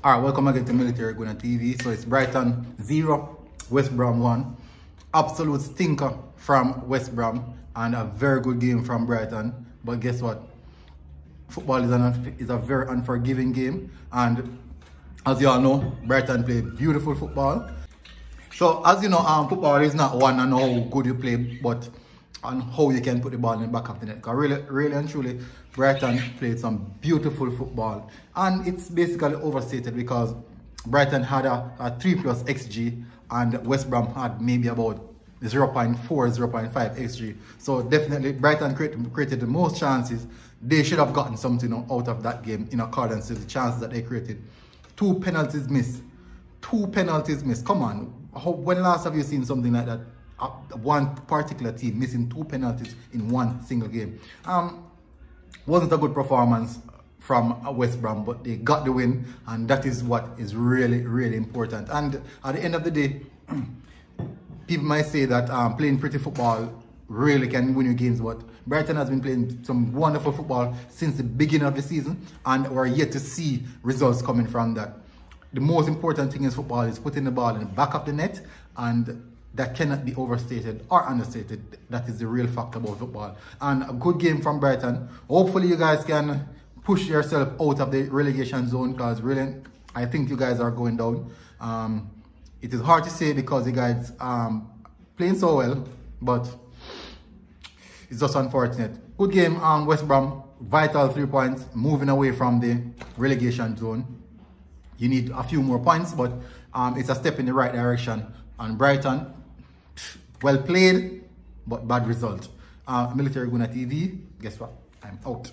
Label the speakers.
Speaker 1: Alright, welcome again to Military Gunner TV. So it's Brighton 0, West Brom 1. Absolute stinker from West Brom and a very good game from Brighton. But guess what? Football is a very unforgiving game. And as you all know, Brighton play beautiful football. So as you know, football is not one on how good you play, but on how you can put the ball in the back of the net. Because really and truly, Brighton played some beautiful football. And it's basically overstated because Brighton had a 3+ XG and West Brom had maybe about 0.4, 0.5 XG. So definitely Brighton created the most chances. They should have gotten something out of that game in accordance with the chances that they created. 2 penalties missed. 2 penalties missed. Come on. When last have you seen something like that? One particular team missing 2 penalties in one single game. Wasn't a good performance from West Brom, but they got the win, and that is what is really important. And at the end of the day, people might say that playing pretty football really can win you games, but Brighton has been playing some wonderful football since the beginning of the season, and we're yet to see results coming from that. The most important thing in football is putting the ball in the back of the net, and that cannot be overstated or understated. That is the real fact about football. And a good game from Brighton. Hopefully you guys can push yourself out of the relegation zone, because really, I think you guys are going down. It is hard to say because you guys playing so well, but it's just unfortunate. Good game, West Brom. Vital 3 points, moving away from the relegation zone. You need a few more points, but it's a step in the right direction. And Brighton, well played, but bad result. Military Gunner TV, guess what? I'm out.